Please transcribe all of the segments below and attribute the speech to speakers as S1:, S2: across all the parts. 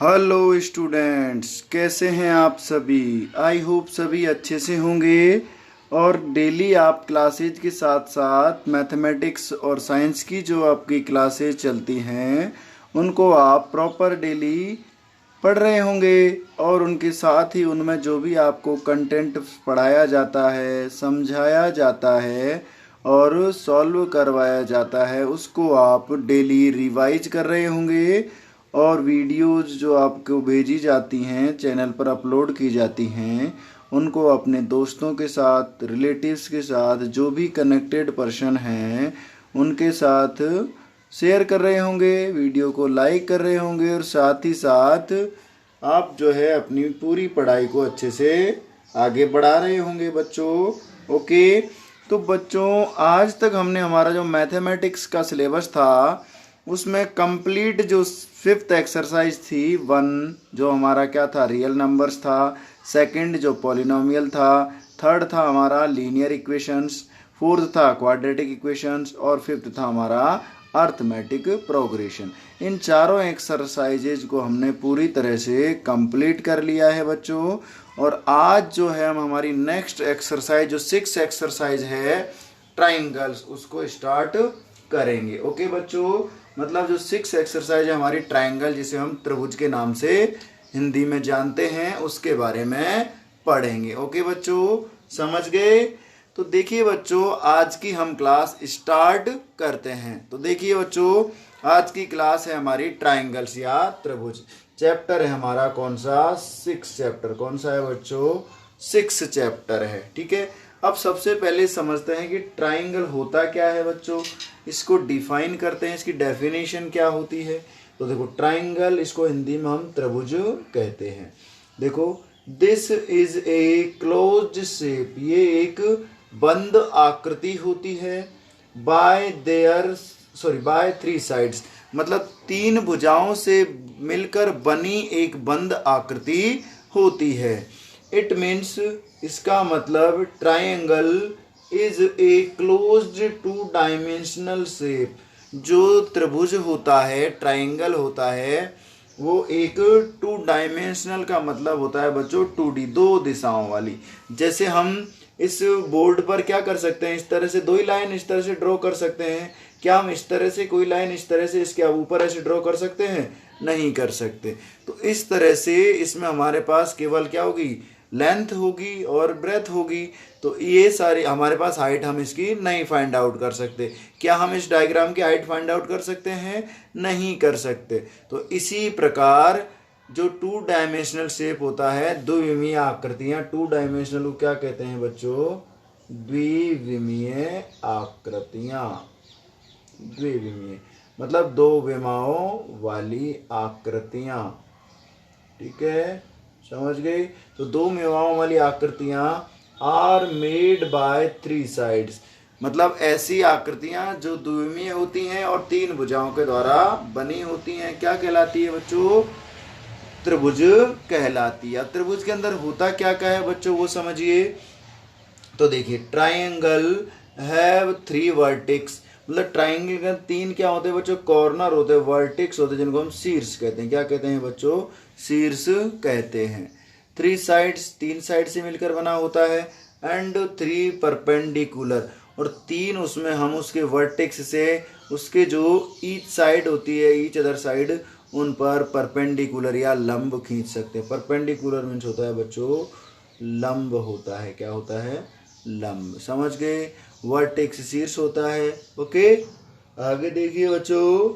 S1: Hello students, कैसे हैं आप सभी। आई होप सभी अच्छे से होंगे। और डेली आप क्लासेज के साथ साथ मैथमेटिक्स और साइंस की जो आपकी क्लासेज चलती हैं उनको आप प्रॉपर डेली पढ़ रहे होंगे। और उनके साथ ही उनमें जो भी आपको कंटेंट पढ़ाया जाता है, समझाया जाता है और सॉल्व करवाया जाता है उसको आप डेली रिवाइज कर रहे होंगे। और वीडियोज़ जो आपको भेजी जाती हैं, चैनल पर अपलोड की जाती हैं, उनको अपने दोस्तों के साथ, रिलेटिव्स के साथ, जो भी कनेक्टेड पर्सन हैं उनके साथ शेयर कर रहे होंगे, वीडियो को लाइक कर रहे होंगे और साथ ही साथ आप जो है अपनी पूरी पढ़ाई को अच्छे से आगे बढ़ा रहे होंगे बच्चों। ओके, तो बच्चों आज तक हमने हमारा जो मैथमेटिक्स का सिलेबस था उसमें कंप्लीट जो फिफ्थ एक्सरसाइज थी 1, जो हमारा क्या था, रियल नंबर्स था। सेकंड जो पॉलिनोमियल था। थर्ड था हमारा लीनियर इक्वेशंस। फोर्थ था क्वाड्रेटिक इक्वेशंस और फिफ्थ था हमारा अर्थमेटिक प्रोग्रेशन। इन चारों एक्सरसाइजेज को हमने पूरी तरह से कंप्लीट कर लिया है बच्चों। और आज जो है हम हमारी नेक्स्ट एक्सरसाइज जो 6 एक्सरसाइज है ट्राइंगल्स, उसको स्टार्ट करेंगे। ओके बच्चों, मतलब जो 6 एक्सरसाइज है हमारी ट्राइंगल, जिसे हम त्रिभुज के नाम से हिंदी में जानते हैं, उसके बारे में पढ़ेंगे। ओके बच्चों, समझ गए। तो देखिए बच्चों, आज की हम क्लास स्टार्ट करते हैं। तो देखिए बच्चों, आज की क्लास है हमारी ट्राइंगल्स या त्रिभुज। चैप्टर है हमारा कौन सा, 6 चैप्टर। कौन सा है बच्चों, 6 चैप्टर है। ठीक है, अब सबसे पहले समझते हैं कि ट्राइंगल होता क्या है बच्चों। इसको डिफाइन करते हैं, इसकी डेफिनेशन क्या होती है। तो देखो, ट्राइंगल, इसको हिंदी में हम त्रिभुज कहते हैं। देखो, this is a closed shape, ये एक बंद आकृति होती है। बाय 3 साइड्स, मतलब 3 भुजाओं से मिलकर बनी एक बंद आकृति होती है। इट मीन्स, इसका मतलब triangle is a closed 2 dimensional shape. जो त्रिभुज होता है, ट्राइंगल होता है, वो एक 2 डायमेंशनल का मतलब होता है बच्चों 2D, 2 दिशाओं वाली। जैसे हम इस बोर्ड पर क्या कर सकते हैं, इस तरह से 2 ही लाइन इस तरह से ड्रॉ कर सकते हैं। क्या हम इस तरह से कोई लाइन इस तरह से इसके ऊपर ऐसे ड्रॉ कर सकते हैं? नहीं कर सकते। तो इस तरह से इसमें हमारे पास केवल क्या होगी, लेंथ होगी और ब्रेथ होगी। तो ये सारी हमारे पास हाइट हम इसकी नहीं फाइंड आउट कर सकते। क्या हम इस डायग्राम की हाइट फाइंड आउट कर सकते हैं? नहीं कर सकते। तो इसी प्रकार जो 2 डायमेंशनल शेप होता है, द्विविमीय आकृतियां, 2 डायमेंशनल को क्या कहते हैं बच्चों, द्विविमीय आकृतियां। द्विविमीय मतलब 2 विमाओं वाली आकृतियां। ठीक है, समझ गए। तो 2 विमाओं वाली आकृतियां आर मेड बाय 3 साइड्स, मतलब ऐसी आकृतियां जो द्विविमीय होती हैं और 3 भुजाओं के द्वारा बनी होती हैं, क्या कहलाती है बच्चों, त्रिभुज कहलाती है। त्रिभुज के अंदर होता क्या क्या है बच्चों, वो समझिए। तो देखिए, ट्राइंगल हैव 3 वर्टेक्स, मतलब ट्राइंगल के 3 क्या होते हैं बच्चों, कॉर्नर होते हैं, वर्टेक्स होते हैं, जिनको हम शीर्ष कहते हैं। क्या कहते हैं बच्चों, शीर्ष कहते हैं। 3 साइड्स, 3 साइड से मिलकर बना होता है। एंड 3 परपेंडिकुलर, और 3 उसमें हम उसके वर्टेक्स से उसके जो ईच साइड होती है, ईच अदर साइड, उन पर परपेंडिकुलर या लंब खींच सकते हैं। परपेंडिकुलर मीन्स होता है बच्चों लंब होता है। क्या होता है, लंब। समझ गए। वर्टेक्स शीर्ष होता है। ओके, आगे देखिए बच्चों।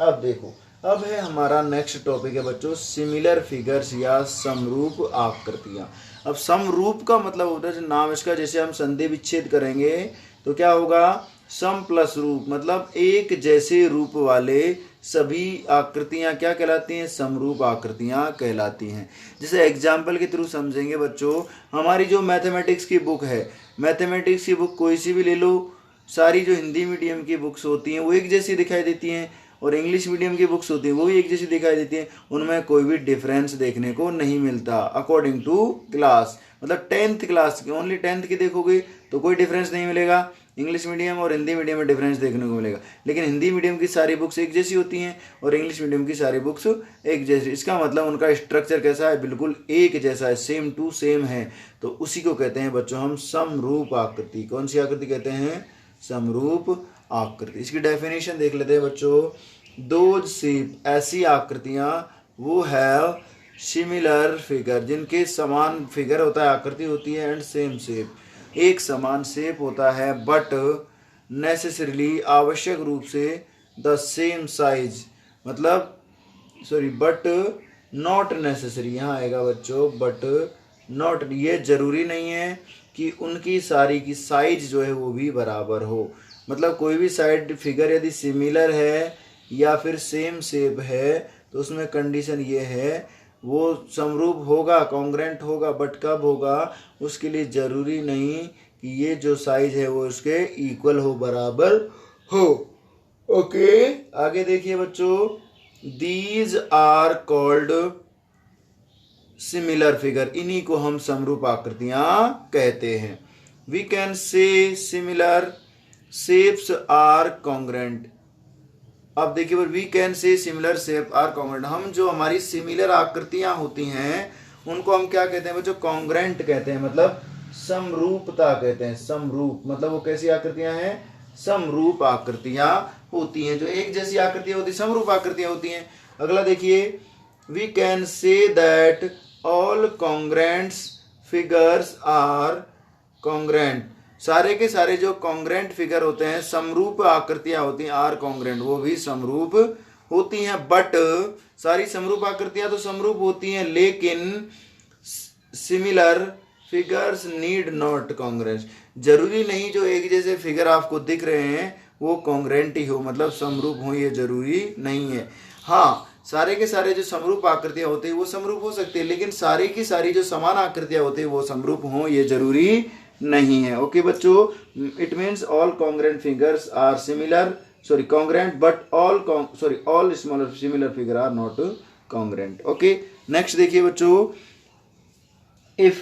S1: अब देखो, अब है हमारा नेक्स्ट टॉपिक है बच्चों, सिमिलर फिगर्स या समरूप आकृतियां। अब समरूप का मतलब होता है, नाम इसका, जैसे हम संधि विच्छेद करेंगे तो क्या होगा, सम प्लस रूप, मतलब एक जैसे रूप वाले सभी आकृतियां क्या कहलाती हैं, समरूप आकृतियां कहलाती हैं। जैसे एग्जाम्पल के थ्रू समझेंगे बच्चों, हमारी जो मैथमेटिक्स की बुक है, मैथमेटिक्स की बुक कोई सी भी ले लो, सारी जो हिंदी मीडियम की बुक्स होती हैं वो एक जैसी दिखाई देती हैं, और इंग्लिश मीडियम की बुक्स होती हैं वो भी एक जैसी दिखाई देती हैं। उनमें कोई भी डिफरेंस देखने को नहीं मिलता अकॉर्डिंग टू क्लास। मतलब 10th क्लास की, ओनली 10th की देखोगे तो कोई डिफरेंस नहीं मिलेगा। इंग्लिश मीडियम और हिंदी मीडियम में डिफरेंस देखने को मिलेगा, लेकिन हिंदी मीडियम की सारी बुक्स एक जैसी होती हैं और इंग्लिश मीडियम की सारी बुक्स एक जैसी। इसका मतलब उनका स्ट्रक्चर कैसा है, बिल्कुल एक जैसा है, सेम टू सेम है। तो उसी को कहते हैं बच्चों हम समरूप आकृति। कौन सी आकृति कहते हैं, समरूप आकृति। इसकी डेफिनेशन देख लेते हैं बच्चों। दोज शेप, ऐसी आकृतियां, वो हैव सिमिलर फिगर, जिनके समान फिगर होता है, आकृति होती है, एंड सेम शेप, एक समान शेप होता है, बट नेसेसरीली, आवश्यक रूप से, द सेम साइज, मतलब बट नॉट नेसेसरी, यहाँ आएगा बच्चों बट नॉट, ये जरूरी नहीं है कि उनकी सारी की साइज जो है वो भी बराबर हो। मतलब कोई भी साइड फिगर यदि सिमिलर है या फिर सेम शेप है तो उसमें कंडीशन ये है वो समरूप होगा, कॉन्ग्रेंट होगा, बट कब होगा, उसके लिए जरूरी नहीं कि ये जो साइज है वो उसके इक्वल हो, बराबर हो। ओके, आगे देखिए बच्चों। These are called similar figure, इन्हीं को हम समरूप आकृतियां कहते हैं। We can say similar shapes are congruent. अब देखिए, we can say similar shape are congruent, हम जो हमारी सिमिलर आकृतियां होती हैं उनको हम क्या कहते हैं बच्चों, कॉन्ग्रेंट कहते हैं, मतलब समरूपता कहते हैं। समरूप मतलब वो कैसी आकृतियां हैं, समरूप आकृतियां होती हैं, जो एक जैसी आकृतियां होती, समरूप आकृतियां होती हैं। अगला देखिए, we can say that all congruents figures are congruent, सारे के सारे जो कॉन्ग्रेंट फिगर होते हैं, समरूप आकृतियां होती हैं, आर कॉन्ग्रेंट, वो भी समरूप होती हैं। बट सारी समरूप आकृतियां तो समरूप होती हैं, लेकिन similar figures need not congruent, जरूरी नहीं जो एक जैसे फिगर आपको दिख रहे हैं वो कॉन्ग्रेंट ही हो, मतलब समरूप हो, ये जरूरी नहीं है। हाँ, सारे के सारे जो समरूप आकृतियां होती है वो समरूप हो सकती है, लेकिन सारी की सारी जो समान आकृतियां होती है वो समरूप हो, ये जरूरी नहीं है। ओके बच्चों, it means all congruent figures are similar, congruent, but all smaller similar figure are not congruent. Okay, next देखिए बच्चों। If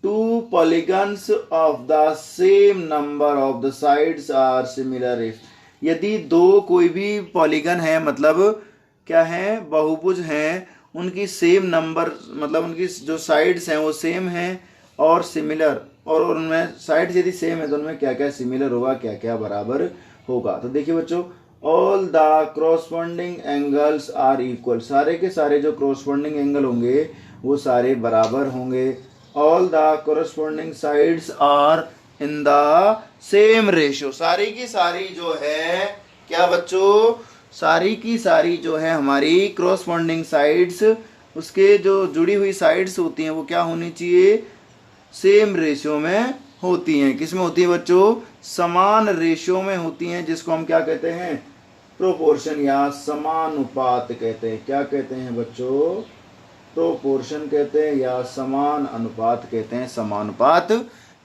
S1: two polygons of the same number of the sides are similar, if, यदि दो कोई भी polygon है, मतलब क्या है, बहुभुज हैं, उनकी सेम नंबर, मतलब उनकी जो साइड्स हैं वो सेम हैं और सिमिलर, और उनमें साइड्स यदि सेम है तो उनमें क्या क्या सिमिलर होगा, क्या क्या बराबर होगा। तो देखिए बच्चों, all the corresponding angles are equal, सारे के सारे जो क्रॉसपोंडिंग एंगल होंगे वो सारे बराबर होंगे। All the corresponding sides are in the same ratio, सारी की सारी जो है क्या बच्चों, सारी की सारी जो है हमारी क्रॉसपोंडिंग साइड्स, उसके जो जुड़ी हुई साइड्स होती हैं वो क्या होनी चाहिए, सेम रेशियो में होती हैं। किस में होती है बच्चों, समान रेशियो में होती हैं, जिसको हम क्या कहते हैं, प्रोपोर्शन या समानुपात कहते हैं। क्या कहते हैं बच्चों, प्रोपोर्शन कहते हैं या समान अनुपात कहते हैं, समानुपात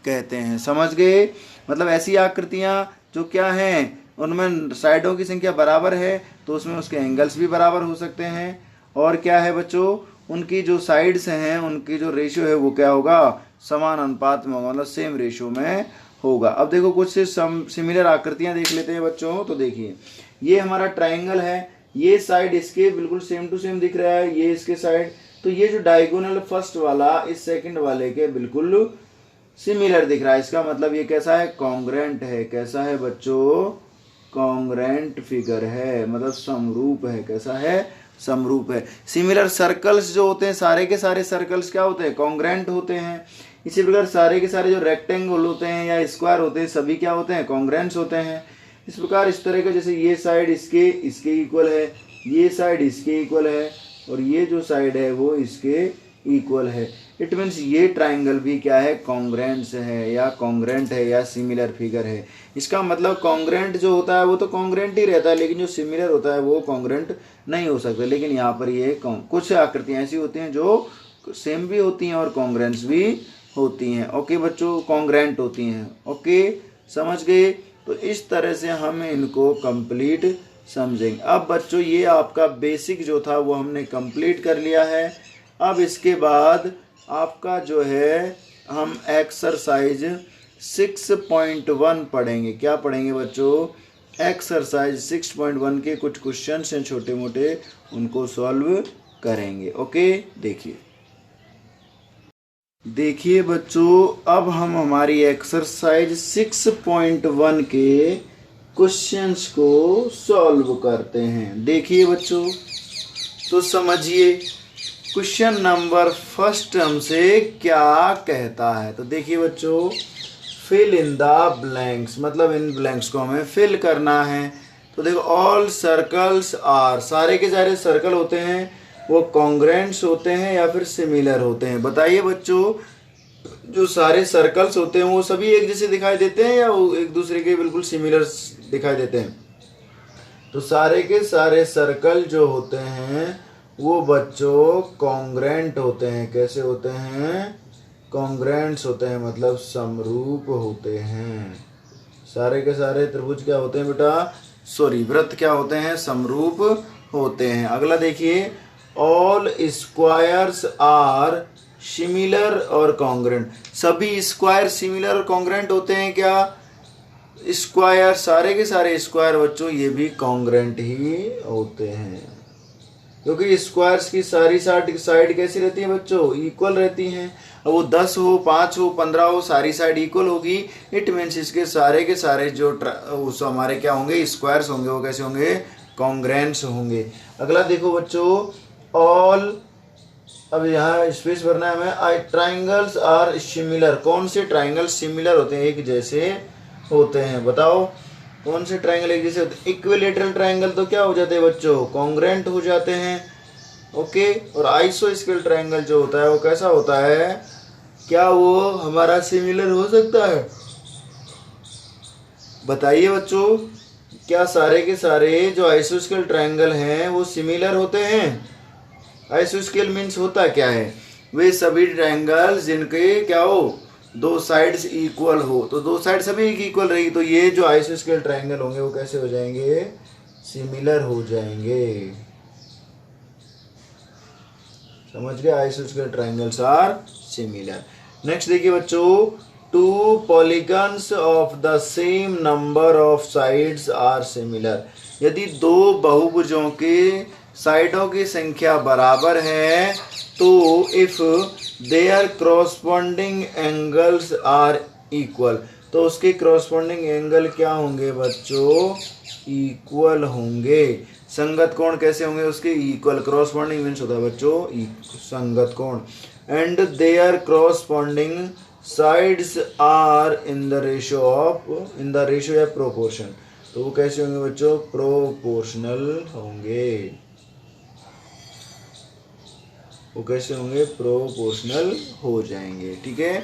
S1: कहते हैं। समझ गए, मतलब ऐसी आकृतियां जो क्या हैं, उनमें साइडों की संख्या बराबर है तो उसमें उसके एंगल्स भी बराबर हो सकते हैं, और क्या है बच्चों, उनकी जो साइड्स हैं उनकी जो रेशियो है वो क्या होगा, समान अनुपात में होगा, मतलब सेम रेशियो में होगा। अब देखो कुछ सिमिलर आकृतियां देख लेते हैं बच्चों। तो देखिए, ये हमारा ट्राइंगल है, ये साइड इसके बिल्कुल सेम टू सेम दिख रहा है, ये इसके साइड, तो ये जो डायगोनल फर्स्ट वाला इस सेकंड वाले के बिल्कुल सिमिलर दिख रहा है, इसका मतलब ये कैसा है, कॉन्ग्रेंट है। कैसा है बच्चों, कॉन्ग्रेंट फिगर है, मतलब समरूप है। कैसा है, समरूप है। सिमिलर सर्कल्स जो होते हैं, सारे के सारे सर्कल्स क्या होते हैं, कॉन्ग्रेंट होते हैं। इसी प्रकार सारे के सारे जो रेक्टेंगल होते हैं या स्क्वायर होते हैं, सभी क्या होते हैं, कॉन्ग्रेंट्स होते हैं। इस प्रकार इस तरह के, जैसे ये साइड इसके इक्वल है, ये साइड इसके इक्वल है, और ये जो साइड है वो इसके इक्वल है। इट मीन्स ये ट्राइंगल भी क्या है, कॉन्ग्रेंट्स है या कॉन्ग्रेंट है या सिमिलर फिगर है। इसका मतलब कॉन्ग्रेंट जो होता है वो तो कॉन्ग्रेंट ही रहता है, लेकिन जो सिमिलर होता है वो कॉन्ग्रेंट नहीं हो सकता। लेकिन यहाँ पर ये कुछ आकृतियाँ ऐसी होती हैं जो सेम भी होती हैं और कॉन्ग्रेंट्स भी होती हैं। ओके बच्चों, कॉन्ग्रेंट होती हैं। ओके, समझ गए। तो इस तरह से हम इनको कंप्लीट समझेंगे। अब बच्चों ये आपका बेसिक जो था वो हमने कंप्लीट कर लिया है। अब इसके बाद आपका जो है हम एक्सरसाइज 6.1 पढ़ेंगे। क्या पढ़ेंगे बच्चों? एक्सरसाइज 6.1 के कुछ क्वेश्चन हैं छोटे मोटे, उनको सॉल्व करेंगे। ओके, देखिए बच्चों, अब हम हमारी एक्सरसाइज 6.1 के क्वेश्चंस को सॉल्व करते हैं। देखिए बच्चों, तो समझिए क्वेश्चन नंबर फर्स्ट हमसे क्या कहता है। तो देखिए बच्चों, फिल इन द ब्लैंक्स, मतलब इन ब्लैंक्स को हमें फिल करना है। तो देखो, ऑल सर्कल्स आर, सारे के सारे सर्कल होते हैं वो कॉन्ग्रेंट्स होते हैं या फिर सिमिलर होते हैं? बताइए बच्चों, जो सारे सर्कल्स होते हैं वो सभी एक जैसे दिखाई देते हैं या वो एक दूसरे के बिल्कुल सिमिलर दिखाई देते हैं? तो सारे के सारे सर्कल जो होते हैं वो बच्चों कॉन्ग्रेंट होते हैं। कैसे होते हैं? कॉन्ग्रेंट्स होते हैं, मतलब समरूप होते हैं। सारे के सारे त्रिभुज क्या होते हैं बेटा? सॉरी, वृत्त क्या होते हैं? समरूप होते हैं। अगला देखिए, ऑल स्क्वायर्स आर सिमिलर और कॉन्ग्रेंट। सभी स्क्वायर सिमिलर और कॉन्ग्रेंट होते हैं क्या? स्क्वायर, सारे के सारे स्क्वायर बच्चों ये भी कॉन्ग्रेंट ही होते हैं, क्योंकि स्क्वायर्स की सारी साइड कैसी रहती है बच्चों? इक्वल रहती हैं। अब वो 10 हो, 5 हो, 15 हो, सारी साइड इक्वल होगी। इट मीन्स इसके सारे के सारे जो उस हमारे क्या होंगे? स्क्वायर्स होंगे, वो कैसे होंगे? कॉन्ग्रेंट्स होंगे। अगला देखो बच्चों, ऑल, अब यहाँ स्पेस भरना है हमें। Triangles are similar. कौन से ट्राइंगल सिमिलर होते हैं, एक जैसे होते हैं? बताओ कौन से ट्राइंगल एक जैसे होते हैं? इक्विलेटरल ट्राइंगल तो क्या हो जाते हैं बच्चों? कॉन्ग्रेंट हो जाते हैं। ओके, और आइसोस्केल ट्राइंगल जो होता है वो कैसा होता है? क्या वो हमारा सिमिलर हो सकता है? बताइए बच्चों, क्या सारे के सारे जो आइसोस्केल ट्राइंगल हैं वो सिमिलर होते हैं? आइसोस्केल मीन्स होता क्या है? वे सभी ट्रायंगल जिनके क्या हो? दो साइड्स इक्वल हो। तो दो साइड सभी इक्वल रही, तो ये जो आइसोस्केल ट्रायंगल होंगे वो कैसे हो जाएंगे? सिमिलर हो जाएंगे। समझ गए? आइसोस्केल ट्रायंगल्स आर सिमिलर। नेक्स्ट देखिए बच्चों, two polygons of the same number of sides are similar. यदि दो बहुभुजों के साइडों की संख्या बराबर है तो if their corresponding angles are equal, तो उसके क्रॉसपॉन्डिंग एंगल क्या होंगे बच्चों? इक्वल होंगे। संगत कोण कैसे होंगे उसके? इक्वल। क्रॉसपॉन्डिंग मीन्स होता है बच्चों संगत कोण। And their corresponding sides are in the ratio of, in the ratio या प्रोपोर्शन, तो वो कैसे होंगे बच्चों? प्रोपोर्शनल होंगे। वो कैसे होंगे? प्रोपोर्शनल हो जाएंगे। ठीक है,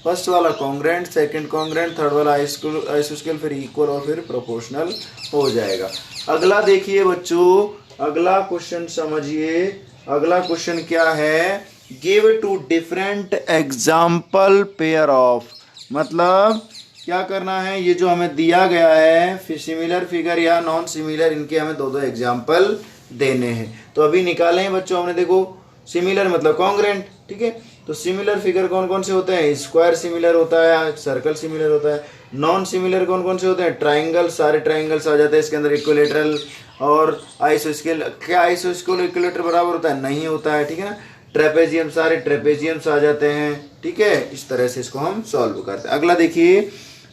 S1: फर्स्ट वाला कॉन्ग्रेंट, सेकंड कॉन्ग्रेंट, थर्ड वाला आइसोस्केल, फिर इक्वल और फिर प्रोपोर्शनल हो जाएगा। अगला देखिए बच्चों, अगला क्वेश्चन समझिए। अगला क्वेश्चन क्या है? Give two different example pair of, मतलब क्या करना है? ये जो हमें दिया गया है सिमिलर फिगर या नॉन सिमिलर, इनके हमें दो दो एग्जाम्पल देने हैं। तो अभी निकाले हैं बच्चों हमने। देखो, सिमिलर मतलब कॉन्ग्रेंट, ठीक है। तो सिमिलर फिगर कौन कौन से होते हैं? स्क्वायर सिमिलर होता है, सर्कल सिमिलर होता है। नॉन सिमिलर कौन कौन से होते हैं? ट्राइंगल, सारे ट्राइंगल्स आ जाते हैं इसके अंदर। इक्विलेटरल और आइसोस्केल। क्या आइसोस्केल इक्विलेटर बराबर होता है? नहीं होता है, ठीक है ना। ट्रेपेजियम, सारे ट्रेपेजियम्स आ जाते हैं, ठीक है। इस तरह से इसको हम सॉल्व करते हैं। अगला देखिए,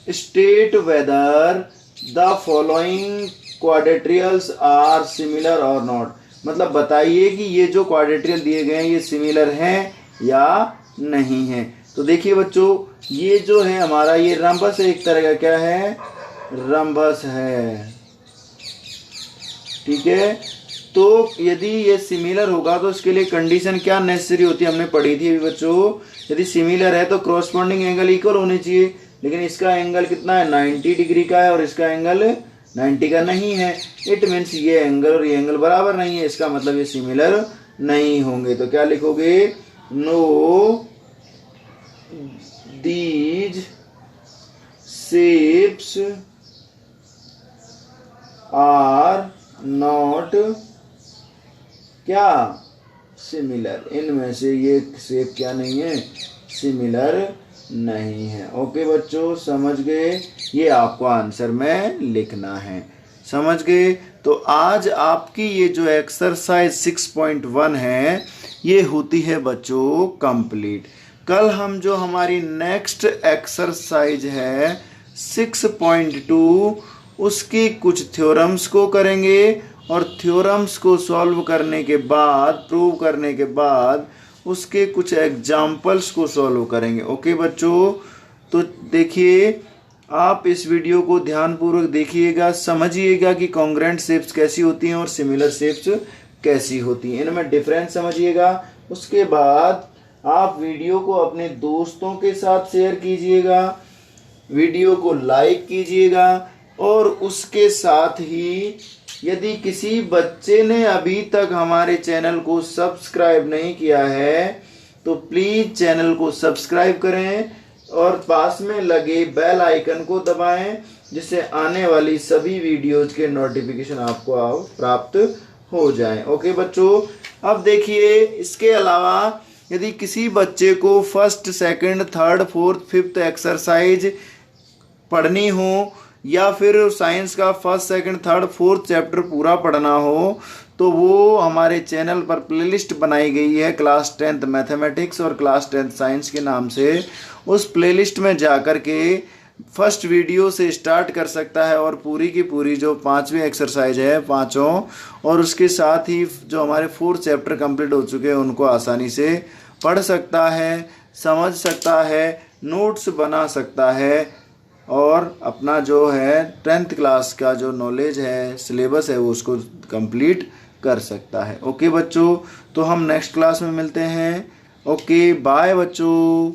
S1: state whether the following quadrilaterals are similar or not, मतलब बताइए कि ये जो क्वाड्रेट्रियल दिए गए हैं ये सिमिलर हैं या नहीं है। तो देखिए बच्चों, ये जो है हमारा ये रंबस है, एक तरह का क्या है? रंबस है, ठीक है। तो यदि ये सिमिलर होगा तो इसके लिए कंडीशन क्या नेसेसरी होती है? हमने पढ़ी थी अभी बच्चों। यदि सिमिलर है तो क्रॉसपॉन्डिंग एंगल इक्वल होने चाहिए, लेकिन इसका एंगल कितना है? 90 डिग्री का है और इसका एंगल 90 का नहीं है। इट मीन्स ये एंगल और ये एंगल बराबर नहीं है, इसका मतलब ये सिमिलर नहीं होंगे। तो क्या लिखोगे? No these shapes are not क्या? सिमिलर। इनमें से ये शेप क्या नहीं है? सिमिलर नहीं है। ओके बच्चों, समझ गए? ये आपको आंसर में लिखना है। समझ गए? तो आज आपकी ये जो एक्सरसाइज 6.1 है ये होती है बच्चों कंप्लीट। कल हम जो हमारी नेक्स्ट एक्सरसाइज है 6.2 उसकी कुछ थ्योरम्स को करेंगे और थ्योरम्स को सॉल्व करने के बाद, प्रूव करने के बाद उसके कुछ एग्जाम्पल्स को सॉल्व करेंगे। ओके बच्चों, तो देखिए आप इस वीडियो को ध्यानपूर्वक देखिएगा, समझिएगा कि कॉन्ग्रेंट शेप्स कैसी होती हैं और सिमिलर शेप्स कैसी होती हैं, इनमें डिफरेंस समझिएगा। उसके बाद आप वीडियो को अपने दोस्तों के साथ शेयर कीजिएगा, वीडियो को लाइक कीजिएगा और उसके साथ ही यदि किसी बच्चे ने अभी तक हमारे चैनल को सब्सक्राइब नहीं किया है तो प्लीज़ चैनल को सब्सक्राइब करें और पास में लगे बेल आइकन को दबाएं जिससे आने वाली सभी वीडियोज के नोटिफिकेशन आपको प्राप्त हो जाएं। ओके बच्चों, अब देखिए इसके अलावा यदि किसी बच्चे को first, second, third, fourth, fifth exercise पढ़नी हो या फिर साइंस का first, second, third, fourth chapter पूरा पढ़ना हो तो वो हमारे चैनल पर प्लेलिस्ट बनाई गई है क्लास 10th मैथमेटिक्स और क्लास 10th साइंस के नाम से। उस प्लेलिस्ट में जाकर के फर्स्ट वीडियो से स्टार्ट कर सकता है और पूरी की पूरी जो 5वीं एक्सरसाइज है पांचों और उसके साथ ही जो हमारे 4 चैप्टर कंप्लीट हो चुके हैं उनको आसानी से पढ़ सकता है, समझ सकता है, नोट्स बना सकता है और अपना जो है 10th क्लास का जो नॉलेज है, सिलेबस है वो उसको कंप्लीट कर सकता है। ओके बच्चों, तो हम नेक्स्ट क्लास में मिलते हैं। ओके बाय बच्चों।